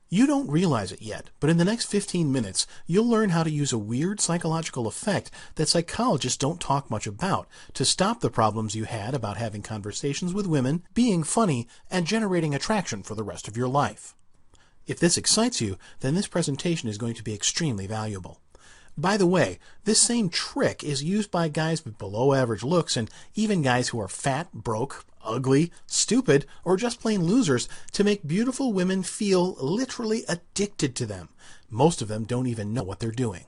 You don't realize it yet, but in the next 15 minutes, you'll learn how to use a weird psychological effect that psychologists don't talk much about to stop the problems you had about having conversations with women, being funny, and generating attraction for the rest of your life. If this excites you, then this presentation is going to be extremely valuable. By the way, this same trick is used by guys with below average looks and even guys who are fat, broke, ugly, stupid, or just plain losers to make beautiful women feel literally addicted to them. Most of them don't even know what they're doing.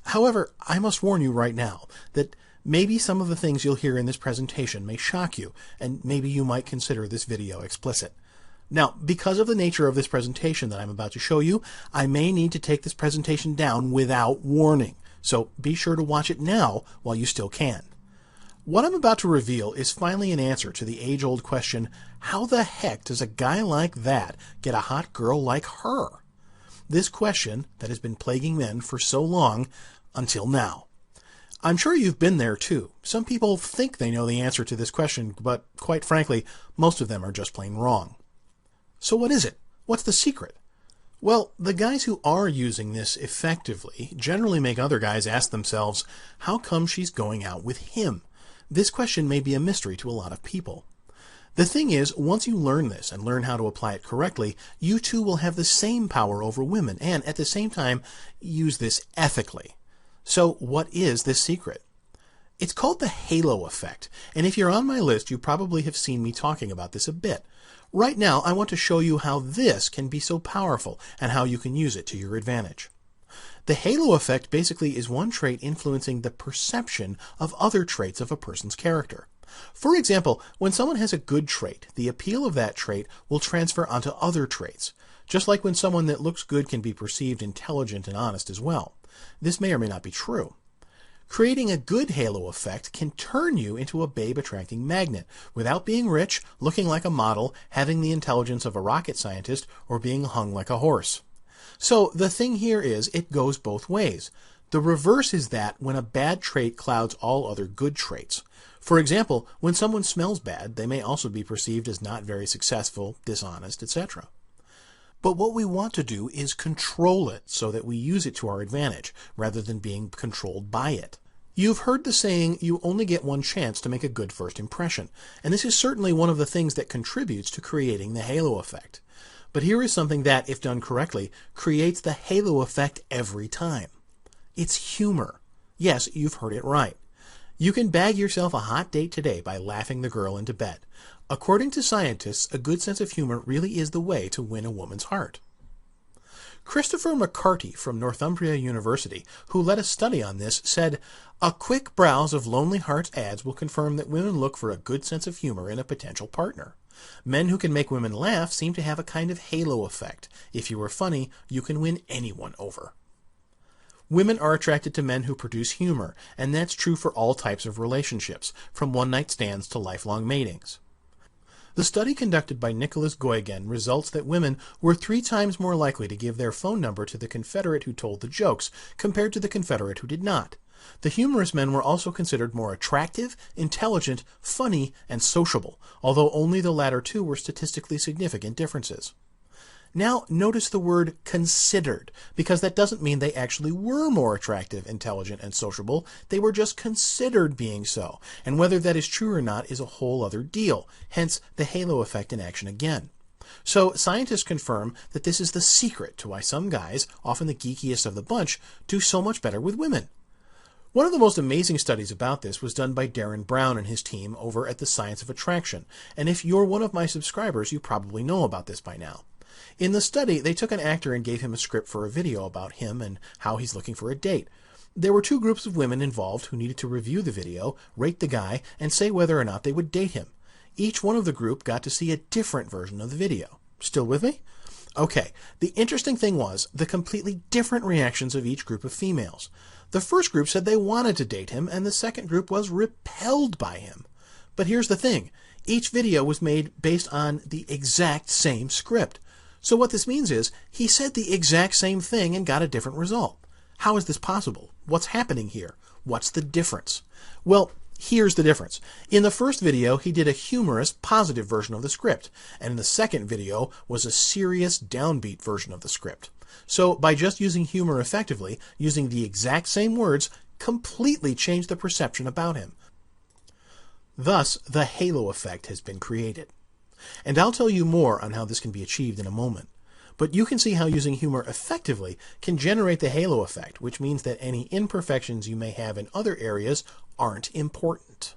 However, I must warn you right now that maybe some of the things you'll hear in this presentation may shock you, and maybe you might consider this video explicit. Now, because of the nature of this presentation that I'm about to show you, I may need to take this presentation down without warning, so be sure to watch it now while you still can. What I'm about to reveal is finally an answer to the age-old question, how the heck does a guy like that get a hot girl like her? This question that has been plaguing men for so long, until now. I'm sure you've been there too. Some people think they know the answer to this question, but quite frankly, most of them are just plain wrong. So what is it? What's the secret? Well, the guys who are using this effectively generally make other guys ask themselves, how come she's going out with him? This question may be a mystery to a lot of people. The thing is, once you learn this and learn how to apply it correctly, you too will have the same power over women and, at the same time, use this ethically. So what is this secret? It's called the halo effect, and if you're on my list, you probably have seen me talking about this a bit. Right now, I want to show you how this can be so powerful and how you can use it to your advantage. The halo effect basically is one trait influencing the perception of other traits of a person's character. For example, when someone has a good trait, the appeal of that trait will transfer onto other traits, just like when someone that looks good can be perceived intelligent and honest as well. This may or may not be true. Creating a good halo effect can turn you into a babe-attracting magnet without being rich, looking like a model, having the intelligence of a rocket scientist, or being hung like a horse. So the thing here is, it goes both ways. The reverse is that when a bad trait clouds all other good traits. For example, when someone smells bad, they may also be perceived as not very successful, dishonest, etc. But what we want to do is control it so that we use it to our advantage, rather than being controlled by it. You've heard the saying, you only get one chance to make a good first impression, and this is certainly one of the things that contributes to creating the halo effect. But here is something that, if done correctly, creates the halo effect every time. It's humor. Yes, you've heard it right. You can bag yourself a hot date today by laughing the girl into bed. According to scientists, a good sense of humor really is the way to win a woman's heart. Christopher McCarty from Northumbria University, who led a study on this, said, "A quick browse of Lonely Hearts ads will confirm that women look for a good sense of humor in a potential partner. Men who can make women laugh seem to have a kind of halo effect. If you are funny, you can win anyone over." Women are attracted to men who produce humor, and that's true for all types of relationships, from one-night stands to lifelong matings. The study conducted by Nicholas Goygen results that women were 3 times more likely to give their phone number to the Confederate who told the jokes compared to the Confederate who did not. The humorous men were also considered more attractive, intelligent, funny, and sociable, although only the latter two were statistically significant differences. Now, notice the word considered, because that doesn't mean they actually were more attractive, intelligent, and sociable. They were just considered being so, and whether that is true or not is a whole other deal, hence the halo effect in action again. So, scientists confirm that this is the secret to why some guys, often the geekiest of the bunch, do so much better with women. One of the most amazing studies about this was done by Darren Brown and his team over at the Science of Attraction, and if you're one of my subscribers, you probably know about this by now. In the study, they took an actor and gave him a script for a video about him and how he's looking for a date. There were 2 groups of women involved who needed to review the video, rate the guy, and say whether or not they would date him. Each one of the group got to see a different version of the video. Still with me? Okay, the interesting thing was the completely different reactions of each group of females. The first group said they wanted to date him, and the second group was repelled by him. But here's the thing. Each video was made based on the exact same script. So what this means is, he said the exact same thing and got a different result. How is this possible? What's happening here? What's the difference? Well, Here's the difference. In the first video, he did a humorous, positive version of the script, and in the second video was a serious, downbeat version of the script. So by just using humor effectively, using the exact same words, completely changed the perception about him. Thus, the halo effect has been created. And I'll tell you more on how this can be achieved in a moment. But you can see how using humor effectively can generate the halo effect, which means that any imperfections you may have in other areas aren't important.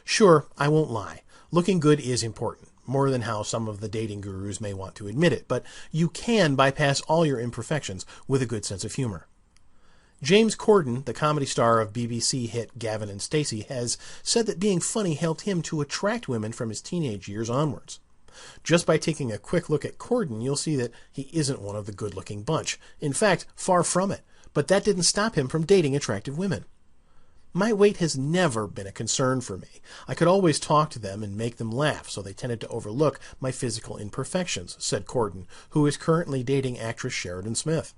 Sure, I won't lie. Looking good is important, more than how some of the dating gurus may want to admit it, but you can bypass all your imperfections with a good sense of humor. James Corden, the comedy star of BBC hit Gavin and Stacey, has said that being funny helped him to attract women from his teenage years onwards. Just by taking a quick look at Corden, you'll see that he isn't one of the good-looking bunch. In fact, far from it. But that didn't stop him from dating attractive women. My weight has never been a concern for me. I could always talk to them and make them laugh, so they tended to overlook my physical imperfections, said Corden, who is currently dating actress Sheridan Smith.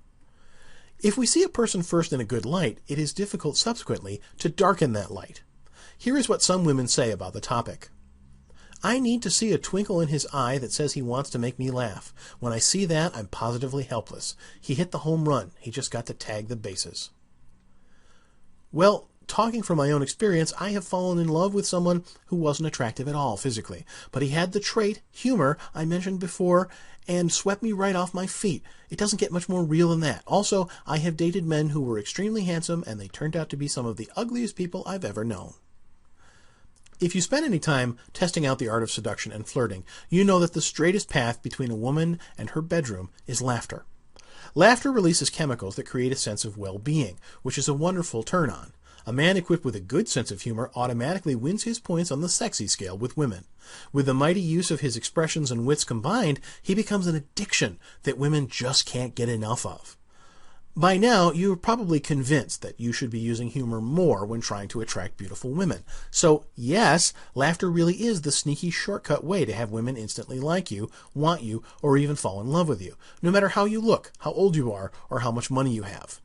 If we see a person first in a good light, it is difficult subsequently to darken that light. Here is what some women say about the topic. I need to see a twinkle in his eye that says he wants to make me laugh. When I see that, I'm positively helpless. He hit the home run. He just got to tag the bases. Well, talking from my own experience, I have fallen in love with someone who wasn't attractive at all physically, but he had the trait, humor, I mentioned before, and swept me right off my feet. It doesn't get much more real than that. Also, I have dated men who were extremely handsome, and they turned out to be some of the ugliest people I've ever known. If you spend any time testing out the art of seduction and flirting, you know that the straightest path between a woman and her bedroom is laughter. Laughter releases chemicals that create a sense of well-being, which is a wonderful turn-on. A man equipped with a good sense of humor automatically wins his points on the sexy scale with women. With the mighty use of his expressions and wits combined, he becomes an addiction that women just can't get enough of. By now, you're probably convinced that you should be using humor more when trying to attract beautiful women. So, yes, laughter really is the sneaky shortcut way to have women instantly like you, want you, or even fall in love with you, no matter how you look, how old you are, or how much money you have.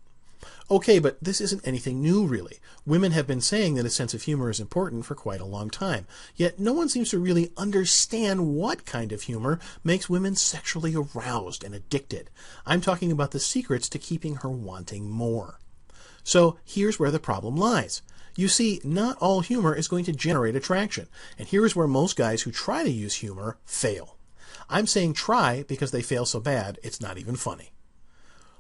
Okay, but this isn't anything new, really. Women have been saying that a sense of humor is important for quite a long time. Yet no one seems to really understand what kind of humor makes women sexually aroused and addicted. I'm talking about the secrets to keeping her wanting more. So here's where the problem lies. You see, not all humor is going to generate attraction. And here's where most guys who try to use humor fail. I'm saying try because they fail so bad it's not even funny.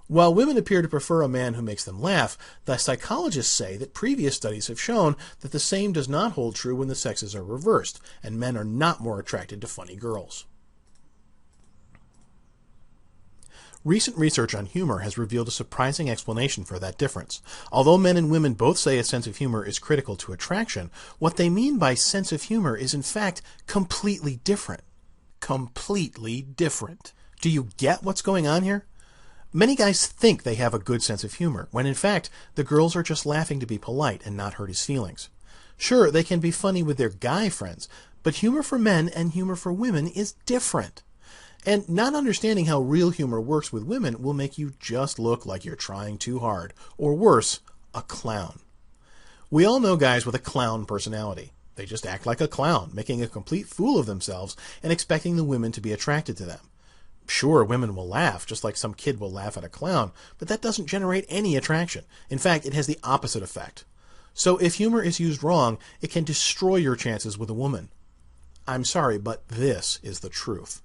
While women appear to prefer a man who makes them laugh, the psychologists say that previous studies have shown that the same does not hold true when the sexes are reversed, and men are not more attracted to funny girls. Recent research on humor has revealed a surprising explanation for that difference. Although men and women both say a sense of humor is critical to attraction, what they mean by sense of humor is in fact completely different. Completely different. Do you get what's going on here? Many guys think they have a good sense of humor, when in fact, the girls are just laughing to be polite and not hurt his feelings. Sure, they can be funny with their guy friends, but humor for men and humor for women is different. And not understanding how real humor works with women will make you just look like you're trying too hard, or worse, a clown. We all know guys with a clown personality. They just act like a clown, making a complete fool of themselves and expecting the women to be attracted to them. Sure, women will laugh, just like some kid will laugh at a clown, but that doesn't generate any attraction. In fact, it has the opposite effect. So if humor is used wrong, it can destroy your chances with a woman. I'm sorry, but this is the truth.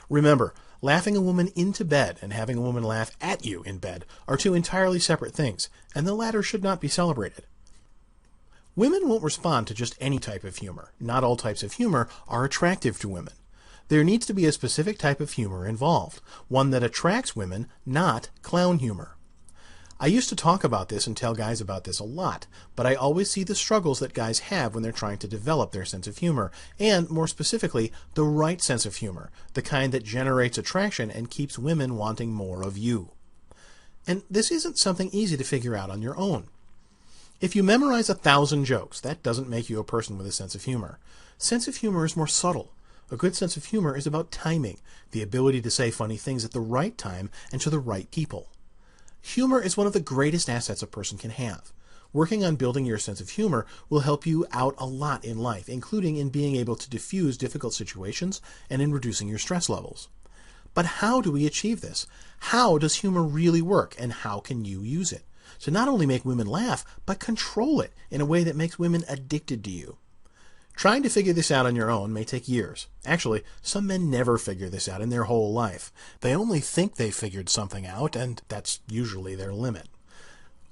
Remember, laughing a woman into bed and having a woman laugh at you in bed are two entirely separate things, and the latter should not be celebrated. Women won't respond to just any type of humor. Not all types of humor are attractive to women. There needs to be a specific type of humor involved, one that attracts women, not clown humor. I used to talk about this and tell guys about this a lot, but I always see the struggles that guys have when they're trying to develop their sense of humor, and, more specifically, the right sense of humor, the kind that generates attraction and keeps women wanting more of you. And this isn't something easy to figure out on your own. If you memorize 1,000 jokes, that doesn't make you a person with a sense of humor. Sense of humor is more subtle. A good sense of humor is about timing, the ability to say funny things at the right time and to the right people. Humor is one of the greatest assets a person can have. Working on building your sense of humor will help you out a lot in life, including in being able to diffuse difficult situations and in reducing your stress levels. But how do we achieve this? How does humor really work, and how can you use it to not only make women laugh, but control it in a way that makes women addicted to you? Trying to figure this out on your own may take years. Actually, some men never figure this out in their whole life. They only think they figured something out, and that's usually their limit.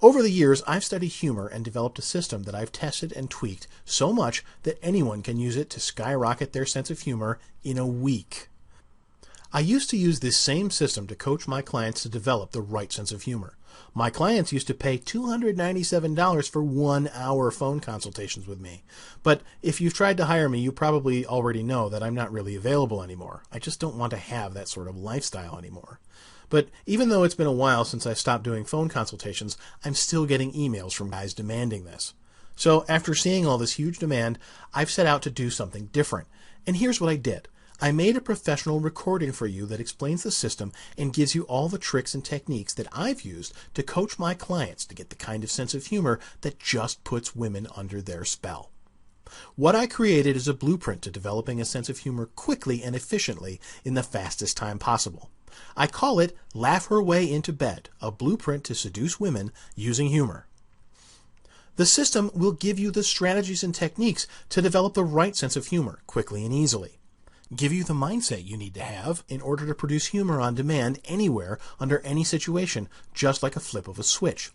Over the years, I've studied humor and developed a system that I've tested and tweaked so much that anyone can use it to skyrocket their sense of humor in a week. I used to use this same system to coach my clients to develop the right sense of humor. My clients used to pay $297 for 1-hour phone consultations with me. But if you've tried to hire me, you probably already know that I'm not really available anymore. I just don't want to have that sort of lifestyle anymore. But even though it's been a while since I stopped doing phone consultations, I'm still getting emails from guys demanding this. So after seeing all this huge demand, I've set out to do something different. And here's what I did. I made a professional recording for you that explains the system and gives you all the tricks and techniques that I've used to coach my clients to get the kind of sense of humor that just puts women under their spell. What I created is a blueprint to developing a sense of humor quickly and efficiently in the fastest time possible. I call it Laugh Her Way into Bed, a blueprint to seduce women using humor. The system will give you the strategies and techniques to develop the right sense of humor quickly and easily. Give you the mindset you need to have in order to produce humor on demand anywhere, under any situation, just like a flip of a switch.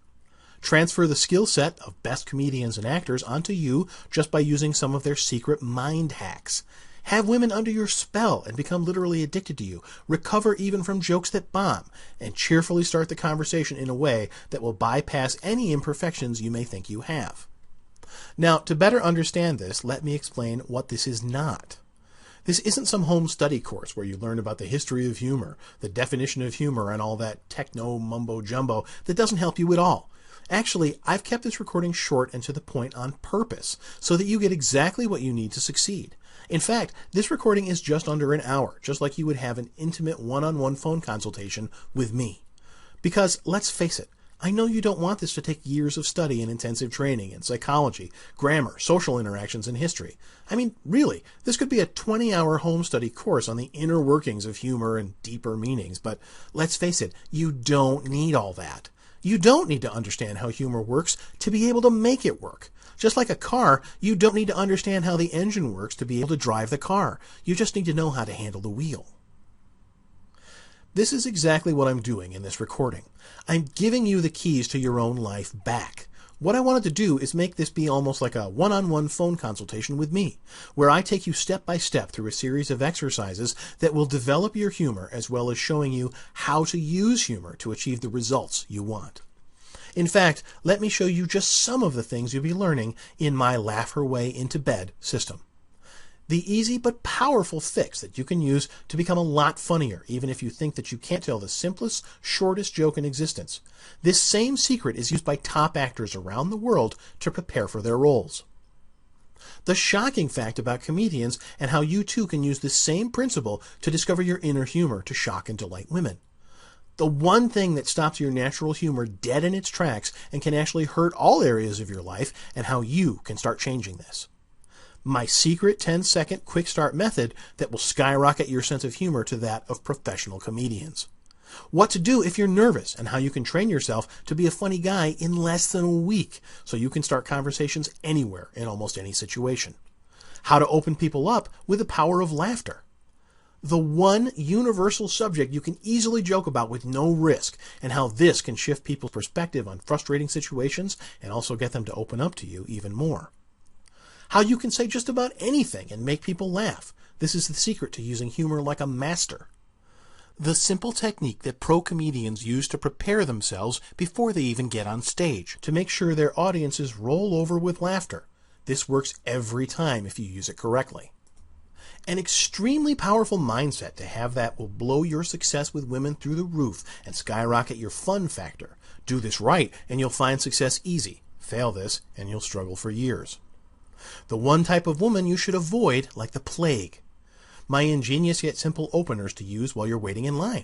Transfer the skill set of best comedians and actors onto you just by using some of their secret mind hacks. Have women under your spell and become literally addicted to you. Recover even from jokes that bomb, and cheerfully start the conversation in a way that will bypass any imperfections you may think you have. Now, to better understand this, let me explain what this is not. This isn't some home study course where you learn about the history of humor, the definition of humor, and all that techno mumbo-jumbo that doesn't help you at all. Actually, I've kept this recording short and to the point on purpose, so that you get exactly what you need to succeed. In fact, this recording is just under an hour, just like you would have an intimate one-on-one phone consultation with me. Because, let's face it, I know you don't want this to take years of study and intensive training in psychology, grammar, social interactions, and history. I mean, really, this could be a 20-hour home study course on the inner workings of humor and deeper meanings, but let's face it, you don't need all that. You don't need to understand how humor works to be able to make it work. Just like a car, you don't need to understand how the engine works to be able to drive the car. You just need to know how to handle the wheel. This is exactly what I'm doing in this recording. I'm giving you the keys to your own life back. What I wanted to do is make this be almost like a one-on-one phone consultation with me, where I take you step by step through a series of exercises that will develop your humor as well as showing you how to use humor to achieve the results you want. In fact, let me show you just some of the things you'll be learning in my Laugh Her Way into Bed system. The easy but powerful fix that you can use to become a lot funnier, even if you think that you can't tell the simplest, shortest joke in existence. This same secret is used by top actors around the world to prepare for their roles. The shocking fact about comedians and how you too can use this same principle to discover your inner humor to shock and delight women. The one thing that stops your natural humor dead in its tracks and can actually hurt all areas of your life, and how you can start changing this. My secret 10-second quick start method that will skyrocket your sense of humor to that of professional comedians. What to do if you're nervous, and how you can train yourself to be a funny guy in less than a week so you can start conversations anywhere in almost any situation. How to open people up with the power of laughter. The one universal subject you can easily joke about with no risk, and how this can shift people's perspective on frustrating situations and also get them to open up to you even more. How you can say just about anything and make people laugh. This is the secret to using humor like a master. The simple technique that pro comedians use to prepare themselves before they even get on stage, to make sure their audiences roll over with laughter. This works every time if you use it correctly. An extremely powerful mindset to have that will blow your success with women through the roof and skyrocket your fun factor. Do this right and you'll find success easy. Fail this and you'll struggle for years. The one type of woman you should avoid like the plague. My ingenious yet simple openers to use while you're waiting in line.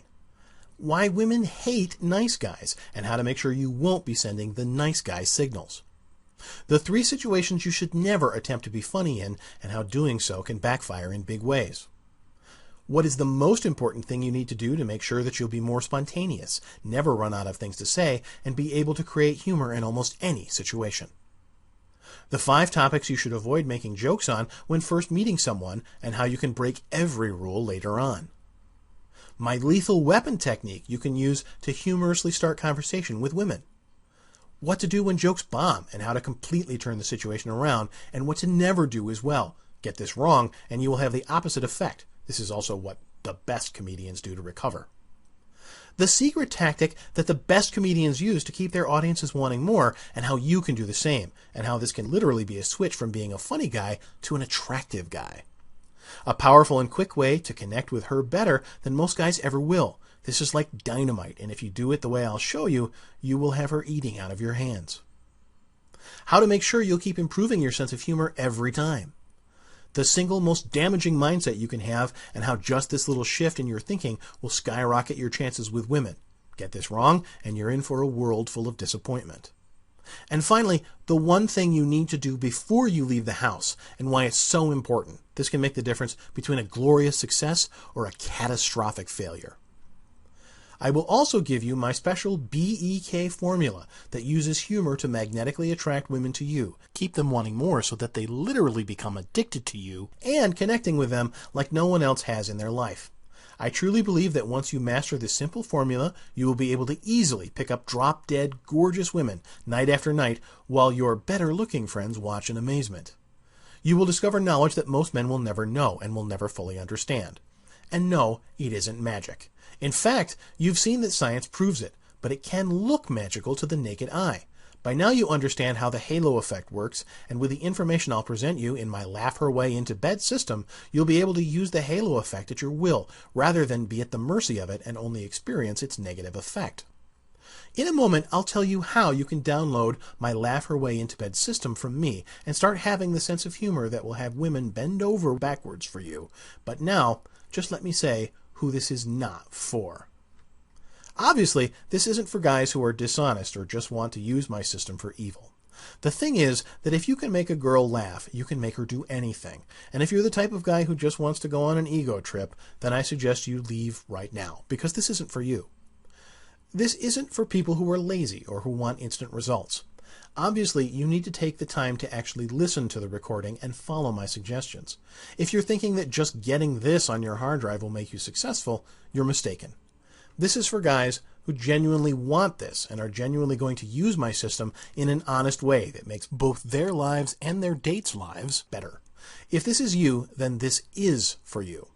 Why women hate nice guys, and how to make sure you won't be sending the nice guy signals. The 3 situations you should never attempt to be funny in, and how doing so can backfire in big ways. What is the most important thing you need to do to make sure that you'll be more spontaneous, never run out of things to say, and be able to create humor in almost any situation? The 5 topics you should avoid making jokes on when first meeting someone, and how you can break every rule later on. My lethal weapon technique you can use to humorously start conversation with women. What to do when jokes bomb, and how to completely turn the situation around, and what to never do as well. Get this wrong, and you will have the opposite effect. This is also what the best comedians do to recover. The secret tactic that the best comedians use to keep their audiences wanting more, and how you can do the same, and how this can literally be a switch from being a funny guy to an attractive guy. A powerful and quick way to connect with her better than most guys ever will. This is like dynamite, and if you do it the way I'll show you, you will have her eating out of your hands. How to make sure you'll keep improving your sense of humor every time. The single most damaging mindset you can have, and how just this little shift in your thinking will skyrocket your chances with women. Get this wrong, and you're in for a world full of disappointment. And finally, the one thing you need to do before you leave the house, and why it's so important. This can make the difference between a glorious success or a catastrophic failure. I will also give you my special BEK formula that uses humor to magnetically attract women to you, keep them wanting more so that they literally become addicted to you, and connecting with them like no one else has in their life. I truly believe that once you master this simple formula, you will be able to easily pick up drop-dead, gorgeous women night after night while your better-looking friends watch in amazement. You will discover knowledge that most men will never know and will never fully understand. And no, it isn't magic. In fact, you've seen that science proves it, but it can look magical to the naked eye. By now you understand how the halo effect works, and with the information I'll present you in my Laugh Her Way into Bed system, you'll be able to use the halo effect at your will, rather than be at the mercy of it and only experience its negative effect. In a moment, I'll tell you how you can download my Laugh Her Way into Bed system from me and start having the sense of humor that will have women bend over backwards for you. But now, just let me say who this is not for. Obviously, this isn't for guys who are dishonest or just want to use my system for evil. The thing is that if you can make a girl laugh, you can make her do anything. And if you're the type of guy who just wants to go on an ego trip, then I suggest you leave right now, because this isn't for you. This isn't for people who are lazy or who want instant results. Obviously, you need to take the time to actually listen to the recording and follow my suggestions. If you're thinking that just getting this on your hard drive will make you successful, you're mistaken. This is for guys who genuinely want this and are genuinely going to use my system in an honest way that makes both their lives and their dates' lives better. If this is you, then this is for you.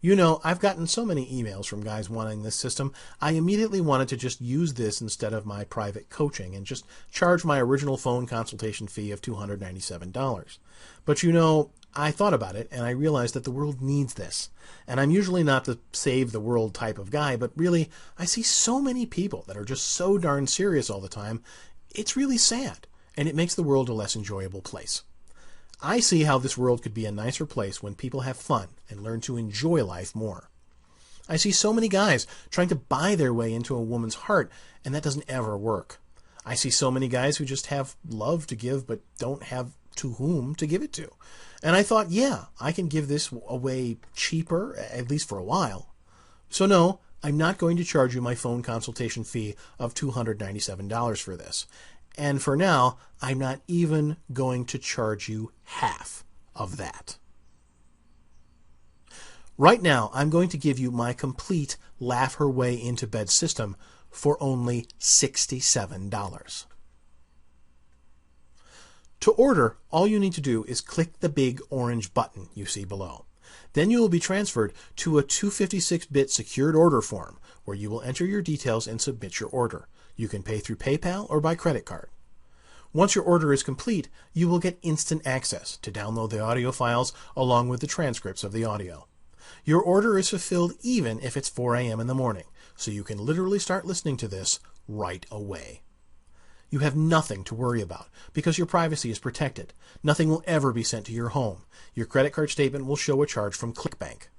You know, I've gotten so many emails from guys wanting this system, I immediately wanted to just use this instead of my private coaching and just charge my original phone consultation fee of $297. But you know, I thought about it and I realized that the world needs this. And I'm usually not the save the world type of guy, but really, I see so many people that are just so darn serious all the time, it's really sad, and it makes the world a less enjoyable place. I see how this world could be a nicer place when people have fun and learn to enjoy life more. I see so many guys trying to buy their way into a woman's heart, and that doesn't ever work. I see so many guys who just have love to give but don't have to whom to give it to. And I thought, yeah, I can give this away cheaper, at least for a while. So no, I'm not going to charge you my phone consultation fee of $297 for this. And for now, I'm not even going to charge you half of that. Right now, I'm going to give you my complete Laugh Her Way into Bed system for only $67. To order, all you need to do is click the big orange button you see below. Then you will be transferred to a 256-bit secured order form where you will enter your details and submit your order. You can pay through PayPal or by credit card. Once your order is complete, you will get instant access to download the audio files along with the transcripts of the audio. Your order is fulfilled even if it's 4 a.m. in the morning, so you can literally start listening to this right away. You have nothing to worry about because your privacy is protected. Nothing will ever be sent to your home. Your credit card statement will show a charge from ClickBank.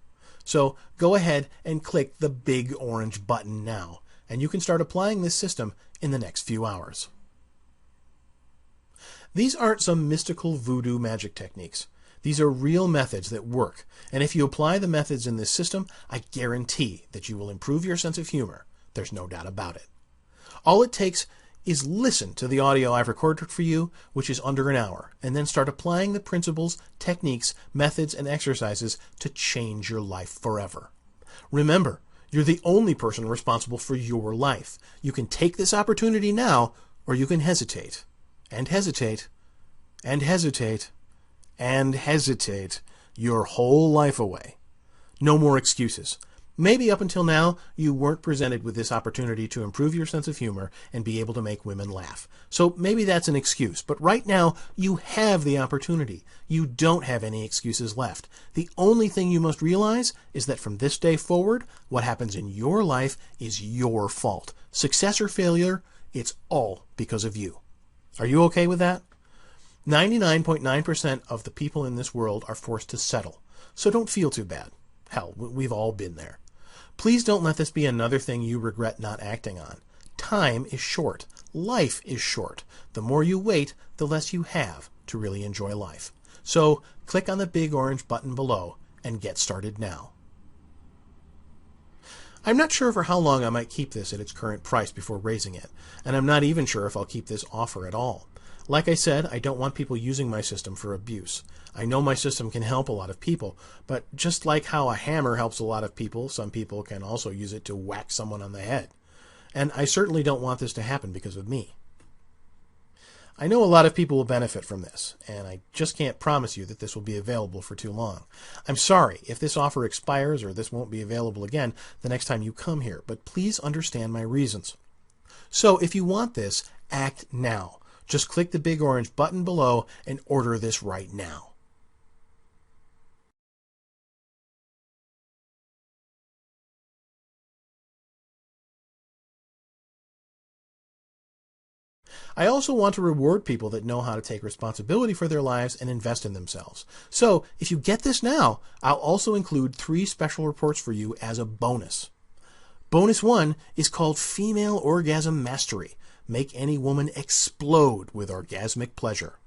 So go ahead and click the big orange button now, and you can start applying this system in the next few hours. These aren't some mystical voodoo magic techniques. These are real methods that work, and if you apply the methods in this system, I guarantee that you will improve your sense of humor. There's no doubt about it. All it takes is listen to the audio I've recorded for you, which is under an hour, and then start applying the principles, techniques, methods, and exercises to change your life forever. Remember, you're the only person responsible for your life. You can take this opportunity now, or you can hesitate, and hesitate, and hesitate, and hesitate your whole life away. No more excuses. Maybe up until now, you weren't presented with this opportunity to improve your sense of humor and be able to make women laugh. So maybe that's an excuse. But right now, you have the opportunity. You don't have any excuses left. The only thing you must realize is that from this day forward, what happens in your life is your fault. Success or failure, it's all because of you. Are you okay with that? 99.9% of the people in this world are forced to settle. So don't feel too bad. Hell, we've all been there. Please don't let this be another thing you regret not acting on. Time is short. Life is short. The more you wait, the less you have to really enjoy life. So click on the big orange button below and get started now. I'm not sure for how long I might keep this at its current price before raising it, and I'm not even sure if I'll keep this offer at all. Like I said, I don't want people using my system for abuse. I know my system can help a lot of people, but just like how a hammer helps a lot of people, some people can also use it to whack someone on the head. And I certainly don't want this to happen because of me. I know a lot of people will benefit from this, and I just can't promise you that this will be available for too long. I'm sorry if this offer expires or this won't be available again the next time you come here, but please understand my reasons. So if you want this, act now. Just click the big orange button below and order this right now. I also want to reward people that know how to take responsibility for their lives and invest in themselves. So if you get this now, I'll also include 3 special reports for you as a bonus. Bonus 1 is called Female Orgasm Mastery. Make any woman explode with orgasmic pleasure.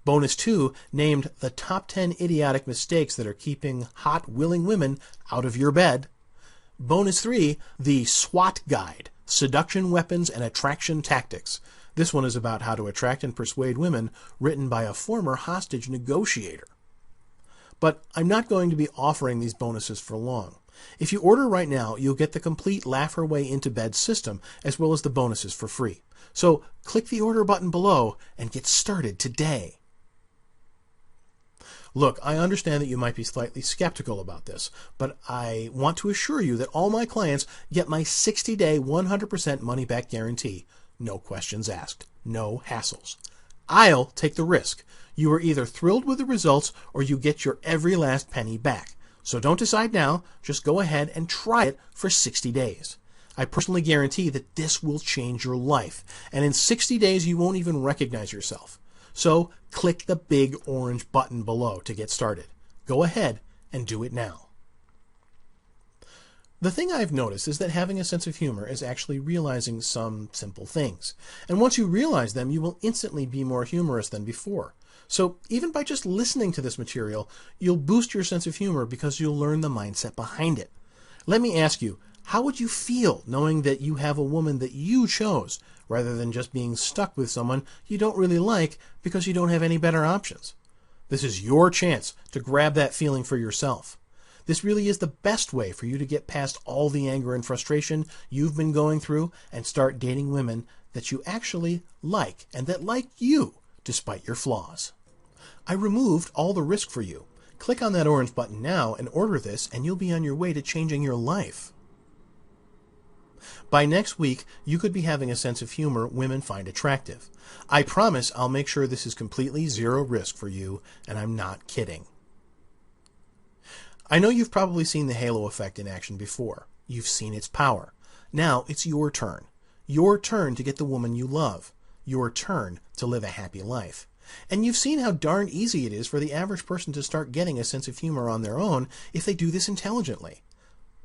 Bonus 2, named the top 10 idiotic mistakes that are keeping hot, willing women out of your bed. Bonus 3, the SWAT Guide, Seduction Weapons and Attraction Tactics. This one is about how to attract and persuade women, written by a former hostage negotiator. But I'm not going to be offering these bonuses for long. If you order right now, you'll get the complete Laugh Her Way Into Bed system, as well as the bonuses for free. So click the order button below and get started today. Look, I understand that you might be slightly skeptical about this, but I want to assure you that all my clients get my 60-day 100% money-back guarantee. No questions asked. No hassles. I'll take the risk. You are either thrilled with the results or you get your every last penny back. So don't decide now, just go ahead and try it for 60 days. I personally guarantee that this will change your life, and in 60 days you won't even recognize yourself. So click the big orange button below to get started. Go ahead and do it now. The thing I've noticed is that having a sense of humor is actually realizing some simple things. And once you realize them, you will instantly be more humorous than before. So even by just listening to this material, you'll boost your sense of humor because you'll learn the mindset behind it. Let me ask you, how would you feel knowing that you have a woman that you chose, rather than just being stuck with someone you don't really like because you don't have any better options? This is your chance to grab that feeling for yourself. This really is the best way for you to get past all the anger and frustration you've been going through and start dating women that you actually like and that like you despite your flaws. I removed all the risk for you. Click on that orange button now and order this, and you'll be on your way to changing your life. By next week, you could be having a sense of humor women find attractive. I promise I'll make sure this is completely zero risk for you, and I'm not kidding. I know you've probably seen the halo effect in action before. You've seen its power. Now it's your turn. Your turn to get the woman you love. Your turn to live a happy life. And you've seen how darn easy it is for the average person to start getting a sense of humor on their own if they do this intelligently.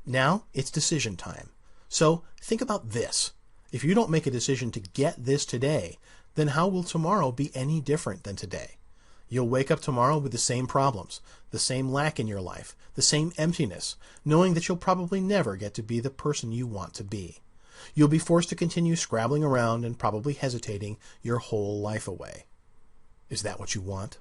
Now it's decision time. So think about this. If you don't make a decision to get this today, then how will tomorrow be any different than today? You'll wake up tomorrow with the same problems, the same lack in your life, the same emptiness, knowing that you'll probably never get to be the person you want to be. You'll be forced to continue scrabbling around and probably hesitating your whole life away. Is that what you want?